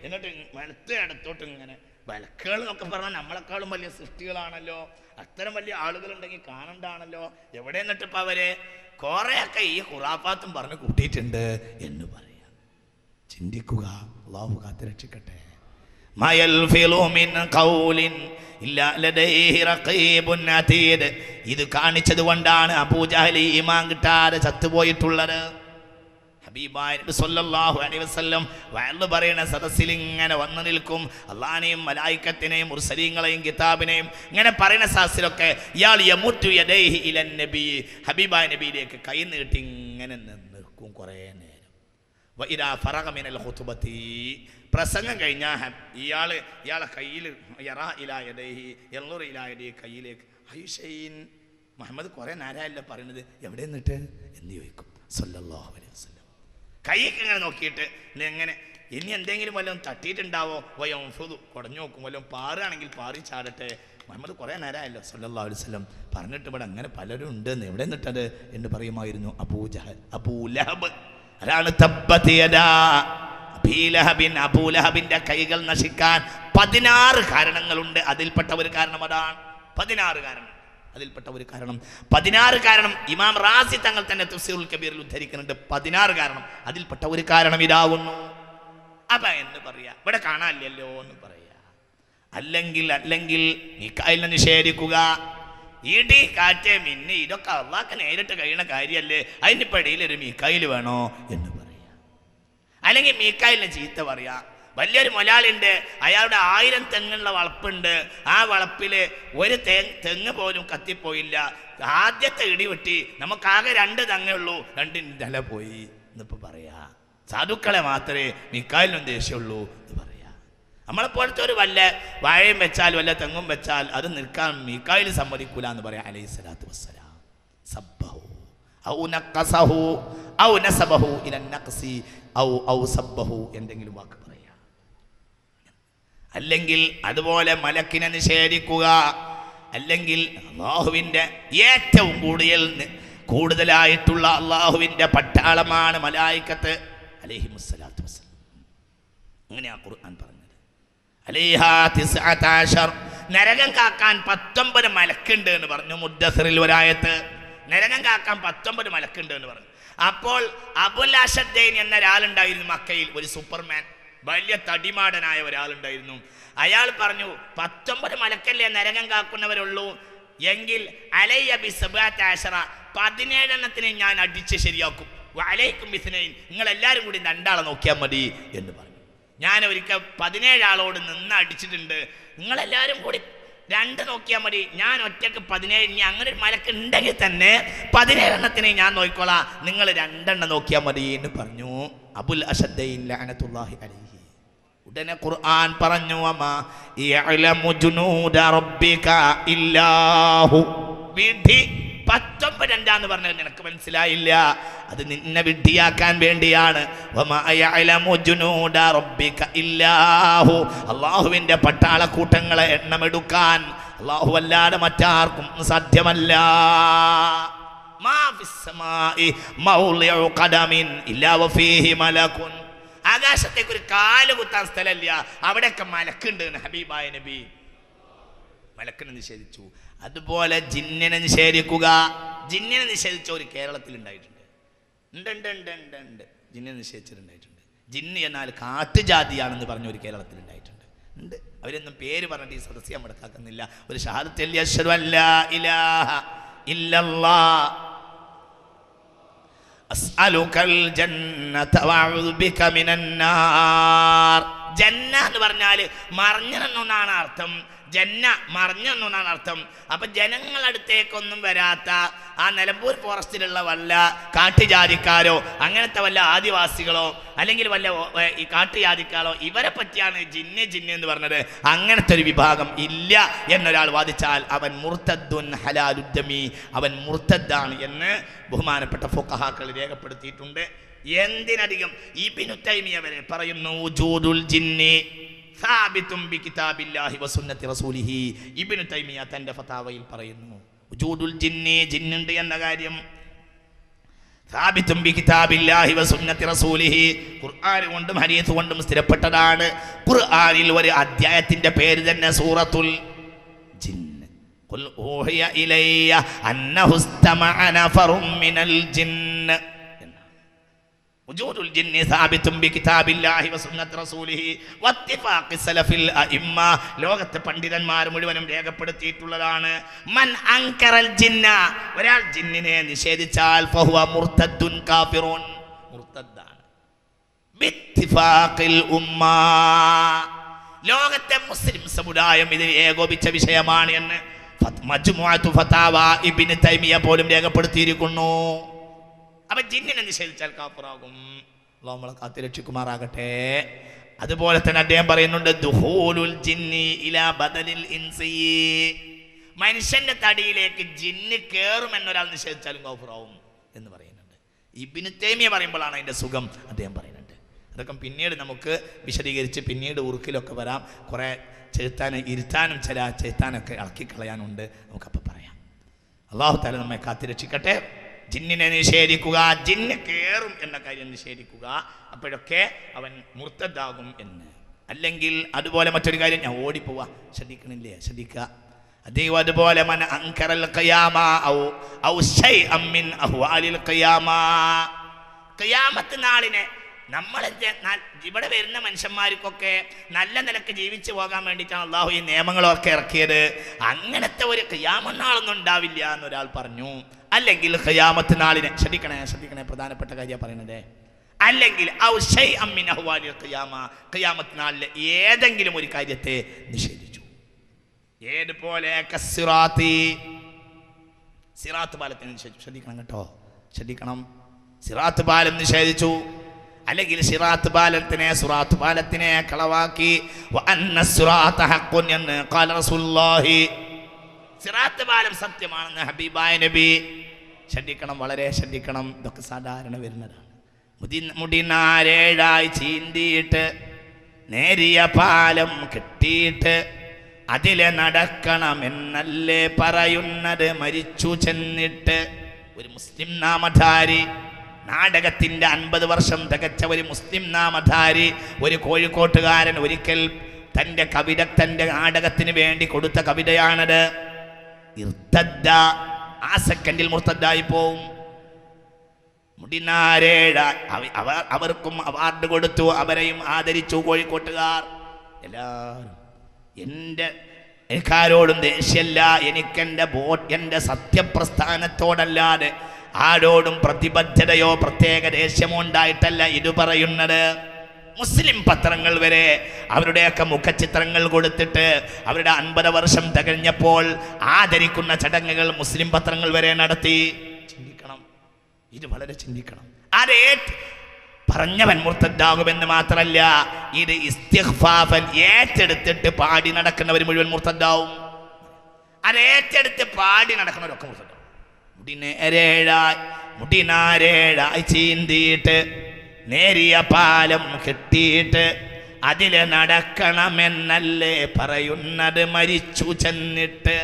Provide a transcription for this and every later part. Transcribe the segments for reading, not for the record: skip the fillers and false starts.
എന്നിട്ട് വലത്ത് ഇടത്തോട്ട് ഇങ്ങനെ വലക്കുകൾ എന്നൊക്കെ പറഞ്ഞാൽ നമ്മളെക്കാളും വലിയ സൃഷ്ടികളാണല്ലോ, അത്തരം വലിയ ആളുകളുണ്ടെങ്കിൽ കാണണ്ടാണല്ലോ. എവിടെ നിന്നിട്ട് ഇപ്പം അവര് കുറെയൊക്കെ ഈ ഖുറാഫാത്തും പറഞ്ഞ് കൂട്ടിയിട്ടുണ്ട് എന്ന് പറയാം. ചിന്തിക്കുക. അല്ലാഹു കാത്ത് രക്ഷിക്കട്ടെ. ഇത് കാണിച്ചത് കൊണ്ടാണ് അബൂജഹൽ ഈമാൻ കിട്ടാതെ ചത്തുപോയിട്ടുള്ളത്. ഹബീബായ നബി സല്ലല്ലാഹു അലൈഹി വസല്ലം വഅള് പറയുന്ന സദസ്സിൽ ഇങ്ങനെ വന്നു നിൽക്കും. അള്ളാഹിനെയും മലായിക്കത്തിനെയും മുർസലീങ്ങളെയും കിതാബിനെയും ഇങ്ങനെ പറയുന്ന സദസ്സിലൊക്കെ ഇയാൾ യമുത്തു യദൈഹി ഇലൻ നബി, ഹബീബായ നബിയിലേക്ക് കൈ നീട്ടി ഇങ്ങനെ നിൽക്കും കുറേ നേരം. വഇദാ ഫറഗ മിനൽ ഖുതുബതി, പ്രസംഗം കഴിഞ്ഞാൽ ഇയാളെ കയ്യിൽ യറാ ഇലാ യദൈഹി യൻളുറു ഇലാ യദൈഹി, കയ്യിലേക്ക് ഹൈഷൈൻ മുഹമ്മദ് കുറേ നേരമല്ല പറയുന്നത്, എവിടെ നിന്നിട്ട് എന്ന് ചോദിക്കും സല്ലല്ലാഹു അലൈഹി വസല്ലം. കൈക്ക് ഇങ്ങനെ നോക്കിയിട്ട് എങ്ങനെ ഇനി എന്തെങ്കിലും വല്ലതും തട്ടിയിട്ടുണ്ടാവോ, വയംഫുദു കുടഞ്ഞു നോക്കും, വല്ലതും പാറുകയാണെങ്കിൽ പാറി ചാടട്ടെ. മുഹമ്മദ് കുറേ നേരമല്ലോ സല്ലല്ലാഹു അലൈഹി വസല്ലം പറഞ്ഞിട്ട് ഇവിടെ അങ്ങനെ പലരും ഉണ്ടെന്ന്, എവിടെ നിന്നിട്ടത് എന്ന് പറയുമായിരുന്നു അബൂജഹൽ. അബൂലഹബ് അതാണ് തബ്ബത് യദാ അബീലഹബിൻ. അബൂലഹബിന്റെ കൈകൾ നശിക്കാൻ 16 കാരണങ്ങളുണ്ട്. അതിൽപ്പെട്ട ഒരു കാരണം അതാണ്. 16 കാരണം, അതിൽപ്പെട്ട ഒരു കാരണം. 16 കാരണം ഇമാം റാസി തങ്ങൾ തന്നെ തഫ്സീറുൽ കബീറിൽ ഉദ്ധരിക്കുന്നുണ്ട്. 16 കാരണം. അതിൽപ്പെട്ട ഒരു കാരണം ഇതാവുന്നു. അപ്പൊ എന്ന് പറയാ, ഇവിടെ കാണാനില്ലല്ലോ എന്ന് പറയാ. അല്ലെങ്കിൽ മികായിലിനെ നിഷേധിക്കുക. ഇടി കാറ്റ് മിന്നി ഇതൊക്കെ അള്ളാഹ്ക്ക് നേരിട്ട് കഴിയുന്ന കാര്യമല്ലേ, അതിനിപ്പോ ഇടയിൽ ഒരു മികായിൽ വേണോ എന്ന് പറയാ. അല്ലെങ്കിൽ മികായിലിനെ ചീത്ത പറയാ. വലിയൊരു മുതലാളിയുണ്ട്, അയാളുടെ 1000 തെങ്ങുള്ള വളപ്പുണ്ട്. ആ വളപ്പില് ഒരു തെങ്ങ് പോലും കത്തിപ്പോയില്ല. ആദ്യത്തെ ഇടിവെട്ടി നമുക്കാകെ 2 തെങ്ങേ ഉള്ളൂ, 2 നില പോയി എന്നിപ്പോ പറയാ. സാധുക്കളെ മാത്രമേ മികായിലിനും ദേഷ്യമുള്ളൂ എന്ന് പറയാ. നമ്മളെപ്പോലത്തെ ഒരു വല്ല വാഴയും വെച്ചാൽ വല്ല തെങ്ങും വെച്ചാൽ അത് നിൽക്കാൻ മികായിൽ സമ്മതിക്കൂല എന്ന് പറയാം അലൈഹി സ്വലാത്തു വസ്സലാം. സബ്ബഹു ഔ നഖസഹു ഔ നസബഹു ഇലൻ നഖസി ഔ സബ്ബഹു എന്തെങ്കിലും വാക്ക് പറയാ. അല്ലെങ്കിൽ അതുപോലെ മലക്കിനെ നിഷേധിക്കുക. അല്ലെങ്കിൽ അള്ളാഹുവിൻ്റെ ഏറ്റവും കൂടുതലായിട്ടുള്ള അള്ളാഹുവിൻ്റെ പട്ടാളമാണ് മലായിക്കത്ത് അലൈഹിമുസ്സലാത്തു വസ്സലാം. അങ്ങനെയാ ഖുർആൻ പറഞ്ഞത്. അലൈഹാ 19 നരകം കാക്കാൻ 19 മലക്കുണ്ട് എന്ന് പറഞ്ഞു. മുദ്ദസിറിൽ ഒരായത്ത് നരകം കാക്കാൻ 19 മലക്കുണ്ട് എന്ന് പറഞ്ഞു. അപ്പോൾ അബുൽ അശദ്ദൈൻ എന്ന ഒരാളുണ്ടായിരുന്നു മക്കയിൽ, ഒരു സൂപ്പർമാൻ, വലിയ തടിമാടനായ ഒരാളുണ്ടായിരുന്നു. അയാൾ പറഞ്ഞു 19 മലക്കല്ലേ നരകം കാക്കുന്നവരുള്ളൂ, എങ്കിൽ അലയ്യ ബി 17 ഞാൻ അടിച്ച് ശരിയാക്കും. വഅലൈക്കും ബിസ്നൈൻ, നിങ്ങൾ എല്ലാവരും കൂടി 2 ആളെ നോക്കിയാൽ മതി എന്ന് പറഞ്ഞു. ഞാൻ ഒരിക്കൽ 17 ആളോട് നിന്ന് അടിച്ചിട്ടുണ്ട്, നിങ്ങളെല്ലാവരും കൂടി 2 നോക്കിയാൽ മതി, ഞാൻ ഒറ്റക്ക് 17. ഇനി അങ്ങനെ ഒരു മലക്ക് ഉണ്ടെങ്കിൽ തന്നെ 17 ഞാൻ നോക്കിക്കോളാം, നിങ്ങൾ 2 നോക്കിയാൽ മതി എന്ന് പറഞ്ഞു അബുൽ അശദ്ദൈൻ ലഅനത്തുല്ലാഹി അലൈഹി. ഉടനെ ഖുർആൻ പറഞ്ഞു വമാ യഅലമു ജുനൂദ റബ്ബിക ഇല്ലാഹു. വിധി 19 എന്താന്ന് പറഞ്ഞത് നിനക്ക് മനസ്സിലായില്ല, അത് നിന്നെ വിഡ്ഢിയാക്കാൻ വേണ്ടിയാണ്. വമാ യഅലമു ജുനൂദ റബ്ബിക ഇല്ലാഹു, അല്ലാഹുവിൻ്റെ പട്ടാളക്കൂട്ടങ്ങളെ എണ്ണമെടുക്കാൻ അല്ലാഹു അല്ലാതെ മറ്റാർക്കും സാധ്യമല്ല. മാ ഫിസ് സമാഇ മൗളിഉ ഖദമിൻ ഇല്ലാ വഫീഹി മലകുൻ, ആകാശത്തേക്ക് ഒരു കാല് കുത്താൻ സ്ഥലമില്ല, അവിടെയൊക്കെ മലക്കുണ്ട് എന്ന് ഹബീബായ നബി. മലക്കിനെ നിഷേധിച്ചു. അതുപോലെ ജിന്നിനെ നിഷേധിക്കുക. ജിന്നിനെ നിഷേധിച്ച ഒരു കേരളത്തിൽ ഉണ്ടായിട്ടുണ്ട്. ഉണ്ട് ജിന്നിനെ നിഷേധിച്ചിട്ടുണ്ടായിട്ടുണ്ട്. ജിന്ന് എന്നാൽ കാട്ടുജാതിയാണെന്ന് പറഞ്ഞ ഒരു കേരളത്തിൽ ഉണ്ടായിട്ടുണ്ട്. ഉണ്ട്, അവരൊന്നും പേര് പറഞ്ഞിട്ട് ഈ സദസ്യം നടക്കാക്കുന്നില്ല. ഒരു ഷഹാദത്ത് ചൊല്ലി അശ്ഹദു അല്ലാ ഇലാഹ ഇല്ലല്ലാഹ് അസ്അലുകൽ ജന്നത വഅഊദു ബിക മിനൻ നാർ. ജന്ന എന്ന് പറഞ്ഞാൽ മറഞ്ഞെന്നാണ് അർത്ഥം. ജന്ന മറഞ്ഞെന്നാണ് അർത്ഥം. അപ്പൊ ജനങ്ങളടുത്തേക്കൊന്നും വരാത്ത ആ നിലമ്പൂർ ഫോറസ്റ്റിലുള്ള വല്ല കാട്ടുജാതിക്കാരോ അങ്ങനത്തെ വല്ല ആദിവാസികളോ അല്ലെങ്കിൽ വല്ല ഈ കാട്ടുജാതിക്കാരോ ഇവരെ പറ്റിയാണ് ജിന്ന് എന്ന് പറഞ്ഞത്. അങ്ങനത്തെ ഒരു വിഭാഗം ഇല്ല എന്നൊരാൾ വാദിച്ചാൽ അവൻ മുർത്തദ്ദുൻ ഹലാലുദ്ദമി, അവൻ മുർത്തദ്ദാണ് എന്ന് ബഹുമാനപ്പെട്ട ഫുഖഹാക്കൾ രേഖപ്പെടുത്തിയിട്ടുണ്ട്. എന്തിനധികം ഇബ്നു തൈമിയ വരെ പറയുന്നു വജൂദുൽ ജിന്നി സാബിതും ബികിതാബില്ലാഹി വസുന്നത്തി റസൂലിഹി. ഇബ്നു തൈമിയ തന്റെ ഫതാവയിൽ പറയുന്നു വജൂദുൽ ജിന്നി, ജിന്നുണ്ട് എന്ന കാര്യം സാബിത്തും ബി കിതാബില്ലാഹി വ സുന്നത്തി റസൂലിഹി, ഖുർആൻ കൊണ്ടും ഹദീസ് കൊണ്ടും സ്ഥിരപ്പെട്ടതാണ്. ഖുർആനിൽ ഒരു അധ്യായത്തിന്റെ പേര് തന്നെ സൂറത്തുൽ ജിന്ന്. ഖുൽ ഊഹിയ ഇലയ്യ അന്നഹു ഇസ്തമഅ നഫറും മിനൽ ജിന്ന്. വജൂദുൽ ജിന്നി സാബിത്തും ബി കിതാബില്ലാഹി വ സുന്നത്തി റസൂലിഹി വത്തിഫാഖി സലഫിൽ അഇമ്മ, ലോകത്തെ പണ്ഡിതന്മാർ മുഴുവനും രേഖപ്പെടുത്തിയിട്ടുള്ളതാണ്. മൻ അൻകറൽ ജിന്ന, ഒരാൾ ജിന്നിനെ നിഷേധിച്ചാൽ ഫഹുവ മുർത്തദ്ദുൻ കാഫിറുൻ, മുർത്തദ്ദാണ്. ബിത്തിഫാഖിൽ ഉമ്മ, ലോകത്തെ മുസ്ലിം സമുദായം ഇതിൽ ഏകോപിച്ച വിഷയമാണ് എന്ന് മജ്മുഅത്തു ഫതാവ ഇബ്നു തൈമിയ പോലും രേഖപ്പെടുത്തിയിരിക്കുന്നു. അപ്പൊ ജിന്നിനെ നിഷേധിച്ചാൽ കാഫിറാകും. അല്ലാഹു നമ്മളെ കാത്തുരക്ഷിക്കുമാറാകട്ടെ. അതുപോലെ തന്നെ അദ്ദേഹം പറയുന്നുണ്ട് ദുഖൂലുൽ ജിന്നി ഇലാ ബദലിൽ ഇൻസി, മനുഷ്യന്റെ തടിയിലേക്ക് ജിന്ന് കയറുമെന്നൊരാൾ നിഷേധിച്ചാലും കാഫിറാവും എന്ന് പറയുന്നുണ്ട്. ഇബ്നു തൈമിയ പറയുമ്പോഴാണ് അതിന്റെ സുഖം അദ്ദേഹം പറയുന്നുണ്ട്. അതൊക്കെ പിന്നീട് നമുക്ക് വിശദീകരിച്ച് പിന്നീട് ഉറുക്കിലൊക്കെ വരാം. കുറെ ഇരുത്താനും ചില ചെറുത്താനൊക്കെ ഇളക്കിക്കളയാനുണ്ട്, നമുക്കപ്പോൾ പറയാം. അല്ലാഹു തആല നമ്മെ കാത്തുരക്ഷിക്കട്ടെ. ജിന്നിനെ നിഷേധിക്കുക, ജിന്ന് കയറും എന്ന കാര്യം നിഷേധിക്കുക, അപ്പോഴൊക്കെ അവൻ മുർത്തദ്ദാകും എന്ന്. അല്ലെങ്കിൽ അതുപോലെ മറ്റൊരു കാര്യം, ഞാൻ ഓടിപ്പോവാ, ശ്രദ്ധിക്കണില്ലേ, ശ്രദ്ധിക്കുക. അദ്ദേഹം അതുപോലെ മൻ അൻകറൽ ഖിയാമ ഔ ശൈഅൻ മിൻ അഹ്വാലിൽ ഖിയാമ, ഖിയാമത്ത് നാളിനെ നമ്മൾ ഇവിടെ വരുന്ന മനുഷ്യന്മാർക്കൊക്കെ നല്ല നിലക്ക് ജീവിച്ചു പോകാൻ വേണ്ടിയിട്ടാണ് അള്ളാഹു ഈ നിയമങ്ങളൊക്കെ ഇറക്കിയത്. അങ്ങനത്തെ ഒരു ഖിയാമത്ത് നാളൊന്നും ഉണ്ടാവില്ല എന്നൊരാൾ പറഞ്ഞു. അല്ലെങ്കിൽ ഖിയാമത്ത് നാളിനെ, ശ്രദ്ധിക്കണേ പ്രധാനപ്പെട്ട കാര്യം പറയുന്നത്, അല്ലെങ്കിൽ ഖിയാമത്ത് നാളിലെ ഏതെങ്കിലും ഒരു കാര്യത്തെ നിഷേധിച്ചു. ഏതുപോലെ സിറാത്ത് പാലത്തിനെ നിഷേധിച്ചു. ശ്രദ്ധിക്കണം കേട്ടോ, ശ്രദ്ധിക്കണം. സിറാത്ത് പാലം നിഷേധിച്ചു. അല്ലെങ്കിൽ സിറാത്ത് പാലത്തിനെ കളവാക്കി. എന്ന് ഖാല റസൂലുള്ളാഹി, സിറാത്ത് പാലം സത്യമാണെന്ന് ഹബീബായ നബി. ശ്രദ്ധിക്കണം, വളരെ ശ്രദ്ധിക്കണം. ഇതൊക്കെ സാധാരണ വരുന്നതാണ്. മുടിനാരേഴായി ചീന്തിയിട്ട് നേരിയ പാലം കെട്ടിയിട്ട് അതിലെ നടക്കണമെന്നല്ലേ പറയുന്നത് മരിച്ചു ചെന്നിട്ട്. ഒരു മുസ്ലിം നാമധാരി, നാടകത്തിന്റെ 50 വർഷം തികച്ച ഒരു മുസ്ലിം നാമധാരി, ഒരു കോഴിക്കോട്ടുകാരൻ ഒരിക്കൽ തൻ്റെ കവിത, തൻ്റെ നാടകത്തിന് വേണ്ടി കൊടുത്ത കവിതയാണത്. ഇർത്തദ്ദ, ആ സെക്കൻഡിൽ മുർത്തദ്ദായി പോവും. മുടിനാരേഴ അവർക്കും അവാർഡ് കൊടുത്തു, അവരെയും ആദരിച്ചു കോഴിക്കോട്ടുകാർ എല്ലാവരും. എനിക്കാരോടും ദേഷ്യമല്ല, എൻ്റെ സത്യപ്രസ്ഥാനത്തോടല്ലാതെ ആരോടും പ്രതിബദ്ധതയോ പ്രത്യേക ദേഷ്യമോ ഉണ്ടായിട്ടല്ല ഇത് പറയുന്നത്. മുസ്ലിം പത്രങ്ങൾ വരെ അവരുടെയൊക്കെ മുഖചിത്രങ്ങൾ കൊടുത്തിട്ട് അവരുടെ 50 വർഷം തികഞ്ഞപ്പോൾ ആദരിക്കുന്ന ചടങ്ങുകൾ മുസ്ലിം പത്രങ്ങൾ വരെ നടത്തി. ചിന്തിക്കണം, ഇത് വളരെ ചിന്തിക്കണം. അതേ പറഞ്ഞവൻ മുർത്തദ്ദാകുമെന്ന് മാത്രമല്ല, ഇത് ഇസ്തിഗ്ഫാഫൻ ഏറ്റെടുത്തിട്ട് പാടി നടക്കുന്നവർ മുഴുവൻ മുർത്തദ്ദാവും. അത് ഏറ്റെടുത്ത് പാടി നടക്കുന്നവരൊക്കെ മുർത്തദ്ദാവും. മുടിനാരേഴായി ചീന്തിയിട്ട് നേരിയ പാലം കെട്ടിയിട്ട് അതില് നടക്കണമെന്നല്ലേ പറയുന്നത് മരിച്ചു ചെന്നിട്ട്.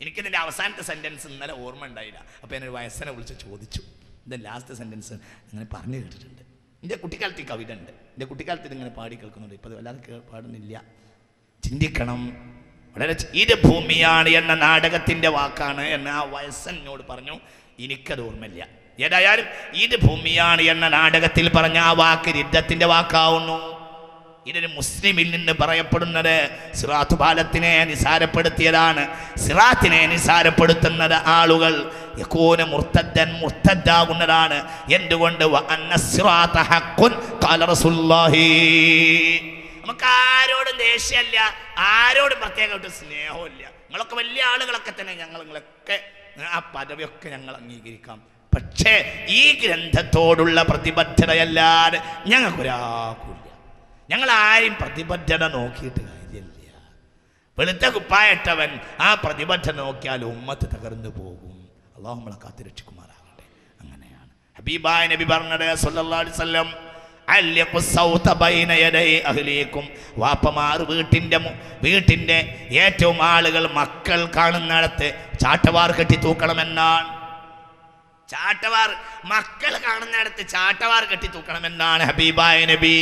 എനിക്കിതിൻ്റെ അവസാനത്തെ സെന്റൻസ് ഇന്നലെ ഓർമ്മ ഉണ്ടായില്ല. അപ്പോൾ ഞാനൊരു വയസ്സനെ വിളിച്ച് ചോദിച്ചു, ഇതിൻ്റെ ലാസ്റ്റ് സെന്റൻസ് അങ്ങനെ പറഞ്ഞു കേട്ടിട്ടുണ്ട്. എൻ്റെ കുട്ടിക്കാലത്ത് ഈ കവിത ഉണ്ട്, എൻ്റെ കുട്ടിക്കാലത്ത് ഇതിങ്ങനെ പാടി കേൾക്കുന്നുണ്ട്. ഇപ്പോൾ അത് വല്ലാതെ പാടുന്നില്ല. ചിന്തിക്കണം, വളരെ. ഇത് ഭൂമിയാണ് എന്ന നാടകത്തിൻ്റെ വാക്കാണ് എന്ന് ആ വയസ്സനോട് പറഞ്ഞു. എനിക്കത് ഓർമ്മയില്ല. ഏതായാലും ഇത് ഭൂമിയാണ് എന്ന നാടകത്തിൽ പറഞ്ഞ ആ വാക്ക് രിദ്ദത്തിൻ്റെ വാക്കാവുന്നു. ഇതൊരു മുസ്ലിമിൽ നിന്ന് പറയപ്പെടുന്നത് സിറാത്ത് പാലത്തിനെ നിസാരപ്പെടുത്തിയതാണ്. സിറാത്തിനെ നിസാരപ്പെടുത്തുന്നത് ആളുകൾ യകൂന മുർത്തദ്ദൻ, മുർത്തദ്ദാകുന്നതാണ്. എന്തുകൊണ്ട്? നമുക്ക് ആരോടും ദേഷ്യമല്ല, ആരോടും പ്രത്യേകമായിട്ട് സ്നേഹമില്ല. നിങ്ങളൊക്കെ വലിയ ആളുകളൊക്കെ തന്നെ, നിങ്ങളൊക്കെ ആ പദവിയൊക്കെ ഞങ്ങൾ അംഗീകരിക്കാം. പക്ഷേ ഈ ഗ്രന്ഥത്തോടുള്ള പ്രതിബദ്ധതയല്ലാതെ ഞങ്ങൾക്കൊരാൾക്കില്ല. ഞങ്ങൾ ആരും പ്രതിബദ്ധത നോക്കിയിട്ട് കാര്യമില്ല. വെളുത്ത കുപ്പായിട്ടവൻ ആ പ്രതിബദ്ധത നോക്കിയാൽ ഉമ്മത്ത് തകർന്നു പോകും. അല്ലാഹു നമ്മളെ കാത്തുരക്ഷിക്കുമാറാകട്ടെ. അങ്ങനെയാണ് ഹബീബായ നബി പറഞ്ഞത് സല്ലല്ലാഹു അലൈഹി വസല്ലം, വാപ്പമാർ വീട്ടിൻ്റെ ഏറ്റവും ആളുകൾ മക്കൾ കാണുന്നിടത്ത് ചാട്ടവാർ കെട്ടി തൂക്കണമെന്നാണ്. ചാട്ടവാർ മക്കൾ കാണുന്നിടത്ത് ചാട്ടവാർ കെട്ടി തൂക്കണമെന്നാണ് ഹബീബായ നബി.